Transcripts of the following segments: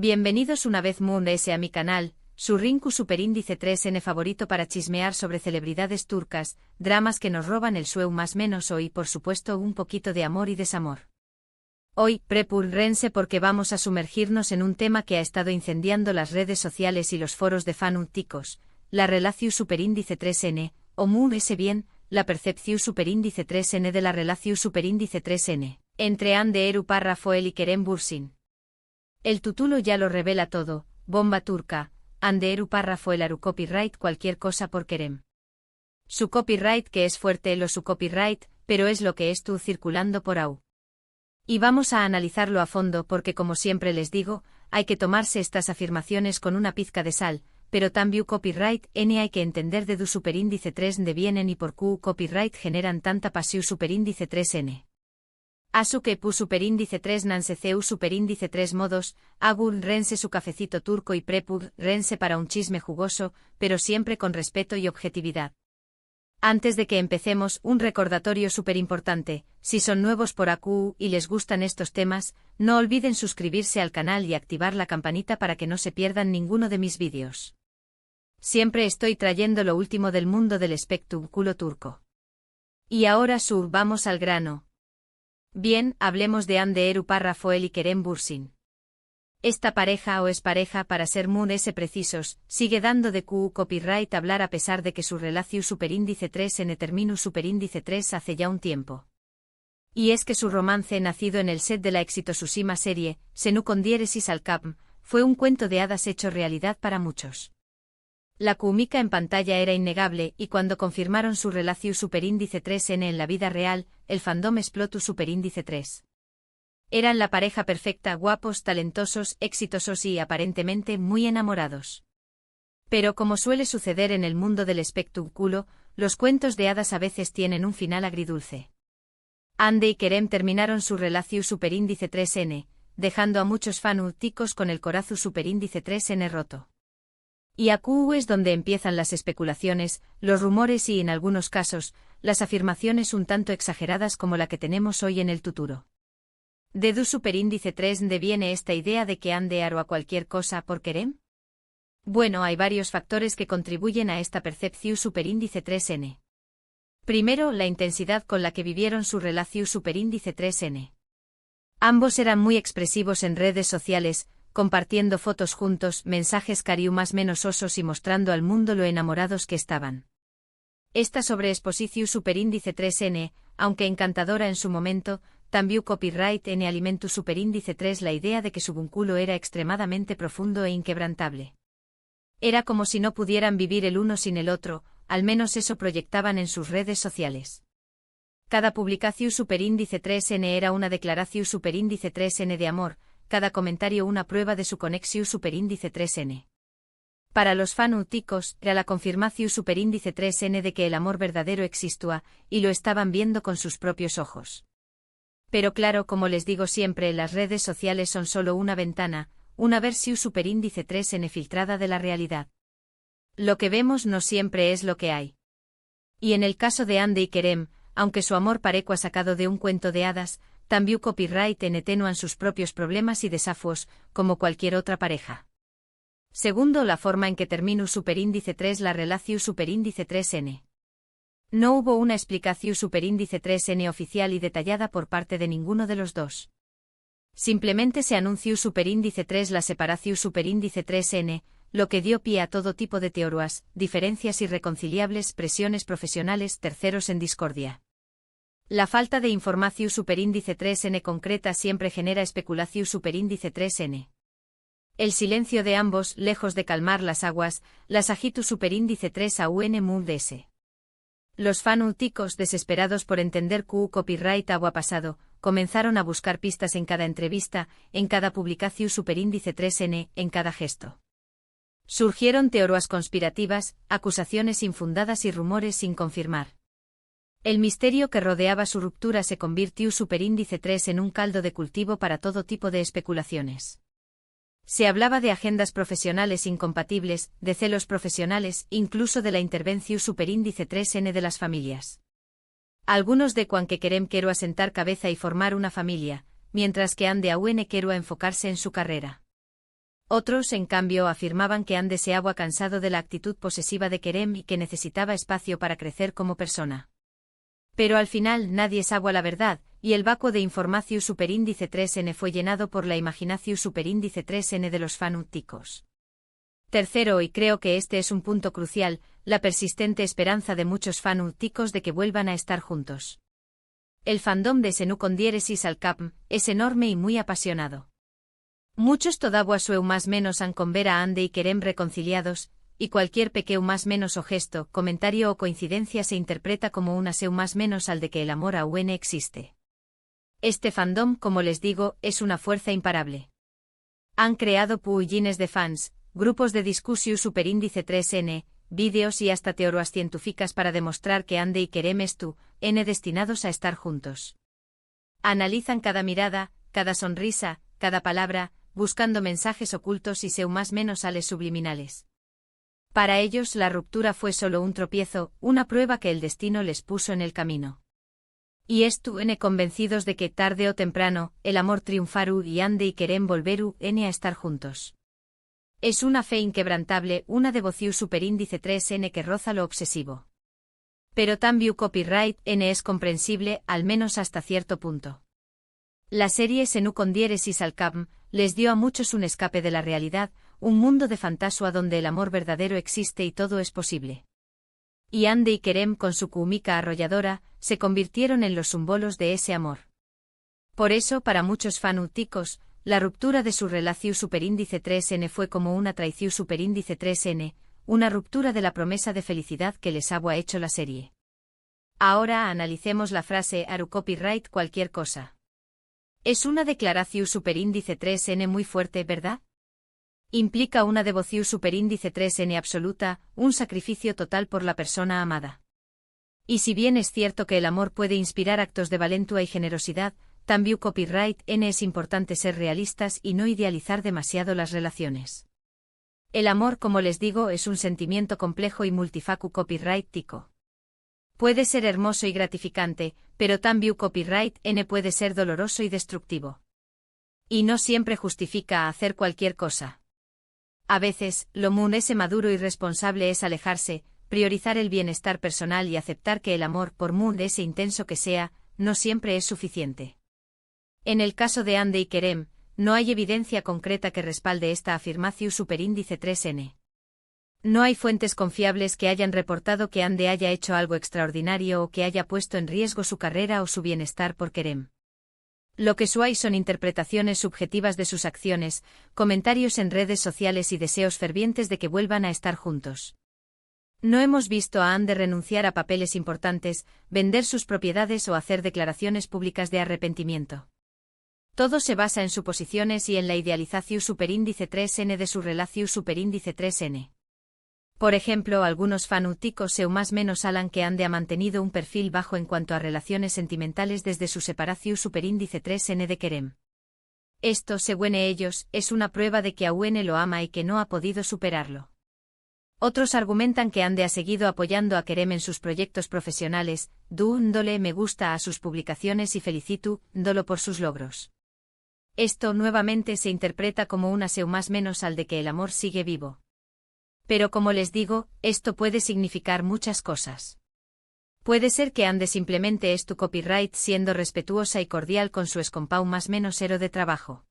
Bienvenidos una vez a mi canal, su Rinku Superíndice 3N favorito para chismear sobre celebridades turcas, dramas que nos roban el sueño más menos hoy y por supuesto un poquito de amor y desamor. Hoy, prepúrense porque vamos a sumergirnos en un tema que ha estado incendiando las redes sociales y los foros de fanúticos, la relación superíndice 3N, o bien, la percepción superíndice 3N de la relación superíndice 3N, entre Hande Erupar Rafael y Kerem Bürsin. El título ya lo revela todo, bomba turca, Hande Erupar Rafael Aru copyright cualquier cosa por Kerem. Su copyright que es fuerte lo su copyright, pero es lo que es tú circulando por AU. Y vamos a analizarlo a fondo porque como siempre les digo, hay que tomarse estas afirmaciones con una pizca de sal, pero también copyright hay que entender de du superíndice 3 de vienen y por Q copyright generan tanta pasión superíndice 3N. Asu que pu superíndice 3 nanseceu superíndice 3 modos, agur rense su cafecito turco y prepud rense para un chisme jugoso, pero siempre con respeto y objetividad. Antes de que empecemos, un recordatorio súper importante, si son nuevos por AQ y les gustan estos temas, no olviden suscribirse al canal y activar la campanita para que no se pierdan ninguno de mis vídeos. Siempre estoy trayendo lo último del mundo del espectáculo turco. Y ahora vamos al grano. Bien, hablemos de Hande Erupar Rafael y Kerem Bürsin. Esta pareja o es pareja para ser precisos, sigue dando de Q copyright hablar a pesar de que su relación superíndice 3 en terminus superíndice 3 hace ya un tiempo. Y es que su romance nacido en el set de la exitosísima serie, Senu con diéresis al Capm, fue un cuento de hadas hecho realidad para muchos. La química en pantalla era innegable y cuando confirmaron su relación superíndice 3N en la vida real, el fandom explotó superíndice 3. Eran la pareja perfecta, guapos, talentosos, exitosos y aparentemente muy enamorados. Pero como suele suceder en el mundo del espectáculo, los cuentos de hadas a veces tienen un final agridulce. Hande y Kerem terminaron su relación superíndice 3N, dejando a muchos fanúticos con el corazón superíndice 3N roto. Y AQ es donde empiezan las especulaciones, los rumores y en algunos casos, las afirmaciones un tanto exageradas como la que tenemos hoy en el tuturo. ¿De du superíndice 3 de viene esta idea de que Hande Aru a cualquier cosa por Kerem? Bueno, hay varios factores que contribuyen a esta percepción superíndice 3N. Primero, la intensidad con la que vivieron su relación superíndice 3N. Ambos eran muy expresivos en redes sociales, compartiendo fotos juntos, mensajes cariu más menos osos y mostrando al mundo lo enamorados que estaban. Esta sobreexposición superíndice 3N, aunque encantadora en su momento, también copyright en alimentus superíndice 3 la idea de que su vínculo era extremadamente profundo e inquebrantable. Era como si no pudieran vivir el uno sin el otro, al menos eso proyectaban en sus redes sociales. Cada publicación superíndice 3N era una declaración superíndice 3N de amor, cada comentario una prueba de su conexión superíndice 3N. Para los fanúticos, era la confirmación superíndice 3N de que el amor verdadero existía, y lo estaban viendo con sus propios ojos. Pero claro, como les digo siempre, las redes sociales son solo una ventana, una versión superíndice 3N filtrada de la realidad. Lo que vemos no siempre es lo que hay. Y en el caso de Hande y Kerem, aunque su amor parecua sacado de un cuento de hadas, también copyright en atenuan sus propios problemas y desafíos, como cualquier otra pareja. Segundo, la forma en que terminó superíndice 3 la relación superíndice 3N. No hubo una explicación superíndice 3N oficial y detallada por parte de ninguno de los dos. Simplemente se anunció superíndice 3 la separación superíndice 3N, lo que dio pie a todo tipo de teorías, diferencias irreconciliables, presiones profesionales, terceros en discordia. La falta de información superíndice 3N concreta siempre genera especulación superíndice 3N. El silencio de ambos, lejos de calmar las aguas, las agitu superíndice 3 AUN MUDS. Los fanúticos, desesperados por entender Q copyright agua pasado, comenzaron a buscar pistas en cada entrevista, en cada publicación superíndice 3N, en cada gesto. Surgieron teorías conspirativas, acusaciones infundadas y rumores sin confirmar. El misterio que rodeaba su ruptura se convirtió superíndice 3 en un caldo de cultivo para todo tipo de especulaciones. Se hablaba de agendas profesionales incompatibles, de celos profesionales, incluso de la intervención superíndice 3N de las familias. Algunos de que Kerem quiero asentar cabeza y formar una familia, mientras que Hande Aune quiero enfocarse en su carrera. Otros, en cambio, afirmaban que Ande se había cansado de la actitud posesiva de Kerem y que necesitaba espacio para crecer como persona. Pero al final nadie sabe la verdad, y el vacuo de informacio superíndice 3n fue llenado por la imaginación superíndice 3n de los fanáticos. Tercero, y creo que este es un punto crucial, la persistente esperanza de muchos fanáticos de que vuelvan a estar juntos. El fandom de Senú con diéresis al cap es enorme y muy apasionado. Muchos todavía sueu más menos han con ver a Ande y Kerem reconciliados, y cualquier pequeño más menos o gesto, comentario o coincidencia se interpreta como una seu más menos al de que el amor a UN existe. Este fandom, como les digo, es una fuerza imparable. Han creado pullines de fans, grupos de discusión superíndice 3n, vídeos y hasta teorías científicas para demostrar que Ande y Kerem n destinados a estar juntos. Analizan cada mirada, cada sonrisa, cada palabra, buscando mensajes ocultos y seu más menos ales subliminales. Para ellos la ruptura fue solo un tropiezo, una prueba que el destino les puso en el camino. Y estuvieron convencidos de que tarde o temprano, el amor triunfaru y Ande y Kerem volveru a estar juntos. Es una fe inquebrantable, una devoción superíndice 3n que roza lo obsesivo. Pero también copyright n es comprensible, al menos hasta cierto punto. La serie Senú con diéresis al cap les dio a muchos un escape de la realidad, un mundo de fantasía donde el amor verdadero existe y todo es posible. Y Ande y Kerem con su cúmica arrolladora, se convirtieron en los símbolos de ese amor. Por eso para muchos fanáticos, la ruptura de su relación superíndice 3n fue como una traición superíndice 3n, una ruptura de la promesa de felicidad que les había hecho la serie. Ahora analicemos la frase Aru copyright cualquier cosa. Es una declaración superíndice 3n muy fuerte, ¿verdad? Implica una devoción superíndice 3n absoluta, un sacrificio total por la persona amada. Y si bien es cierto que el amor puede inspirar actos de valentía y generosidad, también copyright n es importante ser realistas y no idealizar demasiado las relaciones. El amor, como les digo, es un sentimiento complejo y multifacu copyrightico. Puede ser hermoso y gratificante, pero también copyright n puede ser doloroso y destructivo. Y no siempre justifica hacer cualquier cosa. A veces, lo ese maduro y responsable es alejarse, priorizar el bienestar personal y aceptar que el amor, por ese intenso que sea, no siempre es suficiente. En el caso de Ande y Kerem, no hay evidencia concreta que respalde esta afirmación superíndice 3n. No hay fuentes confiables que hayan reportado que Ande haya hecho algo extraordinario o que haya puesto en riesgo su carrera o su bienestar por Kerem. Lo que hay son interpretaciones subjetivas de sus acciones, comentarios en redes sociales y deseos fervientes de que vuelvan a estar juntos. No hemos visto a Ande renunciar a papeles importantes, vender sus propiedades o hacer declaraciones públicas de arrepentimiento. Todo se basa en suposiciones y en la idealización superíndice 3n de su relación superíndice 3n. Por ejemplo, algunos fanáticos seu más menos alan que Ande ha mantenido un perfil bajo en cuanto a relaciones sentimentales desde su separación superíndice 3n de Kerem. Esto, según ellos, es una prueba de que Aun lo ama y que no ha podido superarlo. Otros argumentan que Ande ha seguido apoyando a Kerem en sus proyectos profesionales, dándole me gusta a sus publicaciones y felicitándolo por sus logros. Esto nuevamente se interpreta como una seu más menos al de que el amor sigue vivo. Pero como les digo, esto puede significar muchas cosas. Puede ser que Ande simplemente es tu copyright siendo respetuosa y cordial con su escompau más menos ero de trabajo.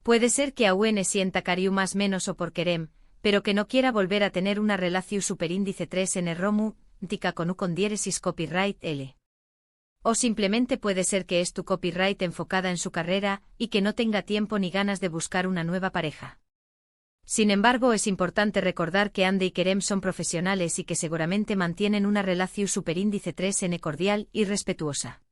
Puede ser que Aun sienta cariu más menos o por Kerem, pero que no quiera volver a tener una relación superíndice 3n romu, tica con u con diéresis copyright l. O simplemente puede ser que es tu copyright enfocada en su carrera, y que no tenga tiempo ni ganas de buscar una nueva pareja. Sin embargo, es importante recordar que Ande y Kerem son profesionales y que seguramente mantienen una relación superíndice 3n cordial y respetuosa.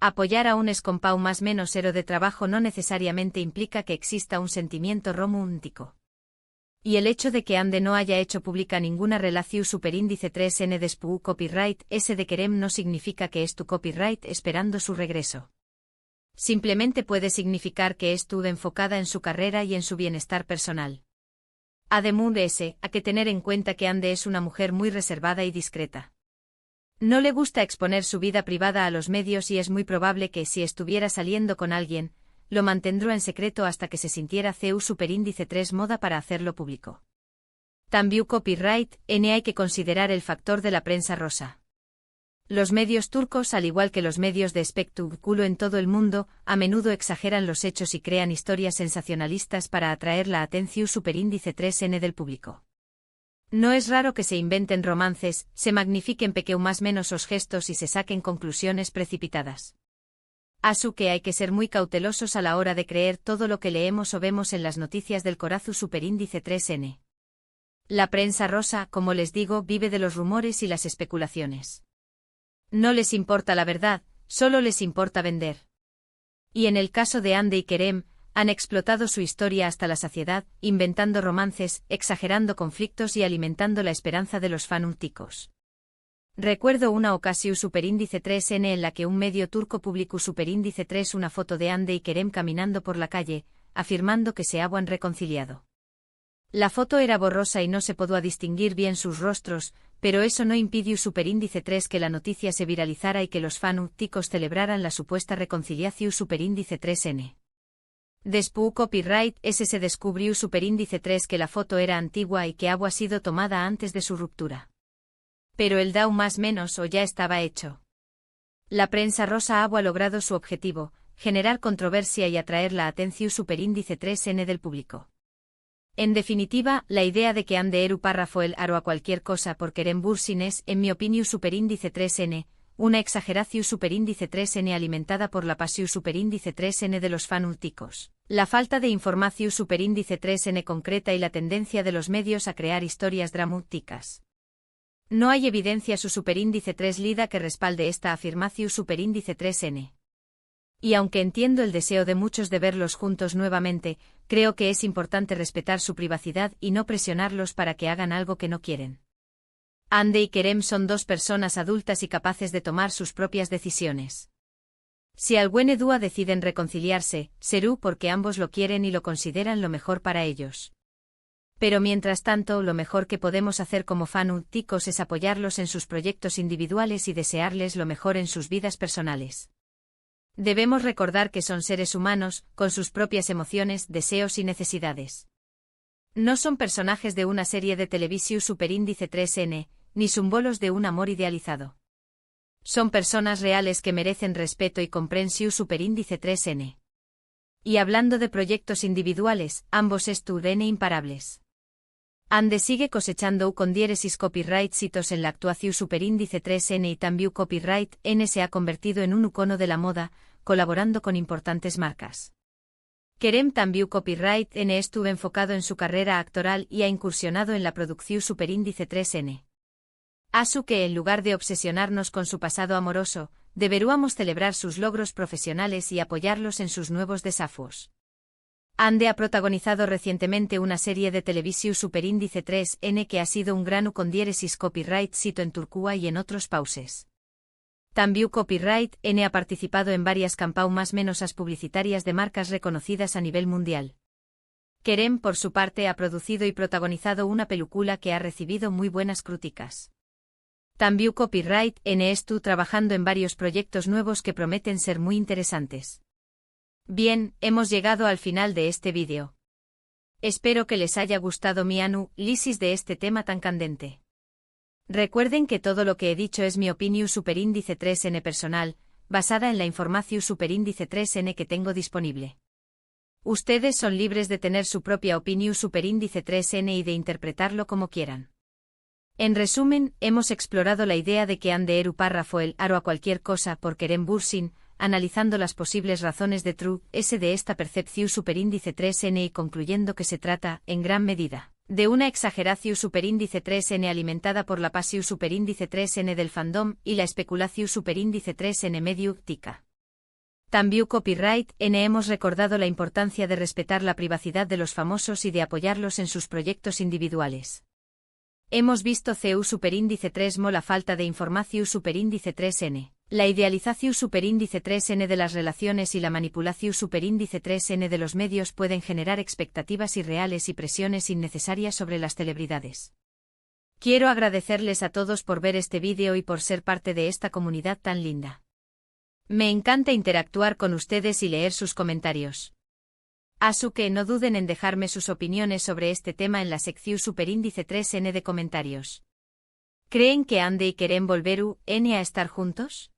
Apoyar a un escompau más menos ero de trabajo no necesariamente implica que exista un sentimiento romántico. Y el hecho de que Ande no haya hecho pública ninguna relación superíndice 3n de su copyright ese de Kerem no significa que es tu copyright esperando su regreso. Simplemente puede significar que es tu enfocada en su carrera y en su bienestar personal. Además de ese, hay que tener en cuenta que Ande es una mujer muy reservada y discreta. No le gusta exponer su vida privada a los medios y es muy probable que si estuviera saliendo con alguien, lo mantendrá en secreto hasta que se sintiera CEU superíndice 3 moda para hacerlo público. También copyright, hay que considerar el factor de la prensa rosa. Los medios turcos, al igual que los medios de espectáculo en todo el mundo, a menudo exageran los hechos y crean historias sensacionalistas para atraer la atención superíndice 3N del público. No es raro que se inventen romances, se magnifiquen más menos os gestos y se saquen conclusiones precipitadas. Así que hay que ser muy cautelosos a la hora de creer todo lo que leemos o vemos en las noticias del corazu superíndice 3N. La prensa rosa, como les digo, vive de los rumores y las especulaciones. No les importa la verdad, solo les importa vender. Y en el caso de Hande y Kerem, han explotado su historia hasta la saciedad, inventando romances, exagerando conflictos y alimentando la esperanza de los fanáticos. Recuerdo una ocasión superíndice 3N en la que un medio turco publicó superíndice 3 una foto de Hande y Kerem caminando por la calle, afirmando que se habían reconciliado. La foto era borrosa y no se podía distinguir bien sus rostros, pero eso no impidió superíndice 3 que la noticia se viralizara y que los fanáticos celebraran la supuesta reconciliación superíndice 3N. Después copyright se descubrió superíndice 3 que la foto era antigua y que había sido tomada antes de su ruptura. Pero el DAO más menos o ya estaba hecho. La prensa rosa había logrado su objetivo, generar controversia y atraer la atención superíndice 3N del público. En definitiva, la idea de que Hande Eru párrafo el aro a cualquier cosa por Kerem Bürsin es, en mi opinión superíndice 3N, una exageración superíndice 3N alimentada por la pasión superíndice 3N de los fanáticos, la falta de información superíndice 3N concreta y la tendencia de los medios a crear historias dramáticas. No hay evidencia su superíndice 3 lida que respalde esta afirmación superíndice 3N. Y aunque entiendo el deseo de muchos de verlos juntos nuevamente, creo que es importante respetar su privacidad y no presionarlos para que hagan algo que no quieren. Hande y Kerem son dos personas adultas y capaces de tomar sus propias decisiones. Si alguna dúa deciden reconciliarse, será porque ambos lo quieren y lo consideran lo mejor para ellos. Pero mientras tanto, lo mejor que podemos hacer como fanáticos es apoyarlos en sus proyectos individuales y desearles lo mejor en sus vidas personales. Debemos recordar que son seres humanos, con sus propias emociones, deseos y necesidades. No son personajes de una serie de televisión superíndice 3N, ni símbolos de un amor idealizado. Son personas reales que merecen respeto y comprensión superíndice 3N. Y hablando de proyectos individuales, ambos estuvieron imparables. Hande sigue cosechando con diéresis copyright citos en la actuación superíndice 3N y también copyright N se ha convertido en un icono de la moda, colaborando con importantes marcas. Kerem también copyright N estuvo enfocado en su carrera actoral y ha incursionado en la producción superíndice 3N. Asu que en lugar de obsesionarnos con su pasado amoroso, deberíamos celebrar sus logros profesionales y apoyarlos en sus nuevos desafíos. Hande ha protagonizado recientemente una serie de televisión superíndice 3N que ha sido un gran con diéresis copyright cito en Turcúa y en otros pauses. También copyright N ha participado en varias campañas menosas publicitarias de marcas reconocidas a nivel mundial. Kerem por su parte ha producido y protagonizado una película que ha recibido muy buenas críticas. También copyright N estuvo trabajando en varios proyectos nuevos que prometen ser muy interesantes. Bien, hemos llegado al final de este vídeo. Espero que les haya gustado mi análisis de este tema tan candente. Recuerden que todo lo que he dicho es mi opinión superíndice 3N personal, basada en la información superíndice 3N que tengo disponible. Ustedes son libres de tener su propia opinión superíndice 3N y de interpretarlo como quieran. En resumen, hemos explorado la idea de que Hande Eru párrafo el aro a cualquier cosa por Kerem Bürsin, analizando las posibles razones de true S de esta percepción superíndice 3N y concluyendo que se trata, en gran medida, de una exageración superíndice 3N alimentada por la pasión superíndice 3N del fandom y la especulación superíndice 3N mediática. También copyright N hemos recordado la importancia de respetar la privacidad de los famosos y de apoyarlos en sus proyectos individuales. Hemos visto CEU superíndice 3 mo la falta de información superíndice 3N, la idealización superíndice 3N de las relaciones y la manipulación superíndice 3N de los medios pueden generar expectativas irreales y presiones innecesarias sobre las celebridades. Quiero agradecerles a todos por ver este vídeo y por ser parte de esta comunidad tan linda. Me encanta interactuar con ustedes y leer sus comentarios. Así que no duden en dejarme sus opiniones sobre este tema en la sección superíndice 3N de comentarios. ¿Creen que Ande y Kerem volveru a estar juntos?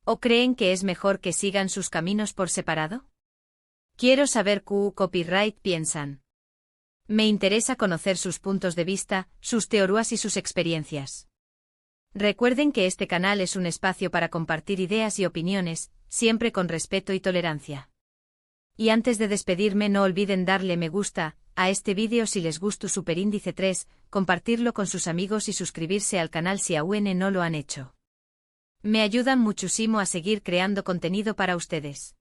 ¿O creen que es mejor que sigan sus caminos por separado? Quiero saber qué copyright piensan. Me interesa conocer sus puntos de vista, sus teorías y sus experiencias. Recuerden que este canal es un espacio para compartir ideas y opiniones, siempre con respeto y tolerancia. Y antes de despedirme no olviden darle me gusta a este vídeo si les gustó Superíndice 3, compartirlo con sus amigos y suscribirse al canal si aún no lo han hecho. Me ayudan muchísimo a seguir creando contenido para ustedes.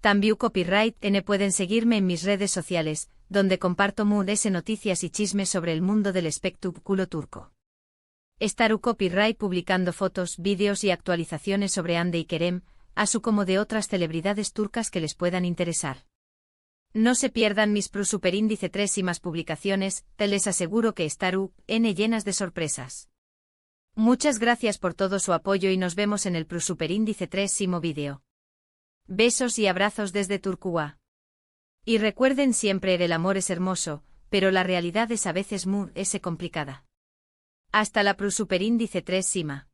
También Copyright N pueden seguirme en mis redes sociales, donde comparto muchas noticias y chismes sobre el mundo del espectáculo turco. Estaré Copyright publicando fotos, vídeos y actualizaciones sobre Ande y Kerem, así como de otras celebridades turcas que les puedan interesar. No se pierdan mis Superíndice 3 y más publicaciones, te les aseguro que estaré llenas de sorpresas. Muchas gracias por todo su apoyo y nos vemos en el Superíndice 3 vídeo. Besos y abrazos desde Turquía. Y recuerden siempre el amor es hermoso, pero la realidad es a veces muy complicada. Hasta la Superíndice 3 Sima.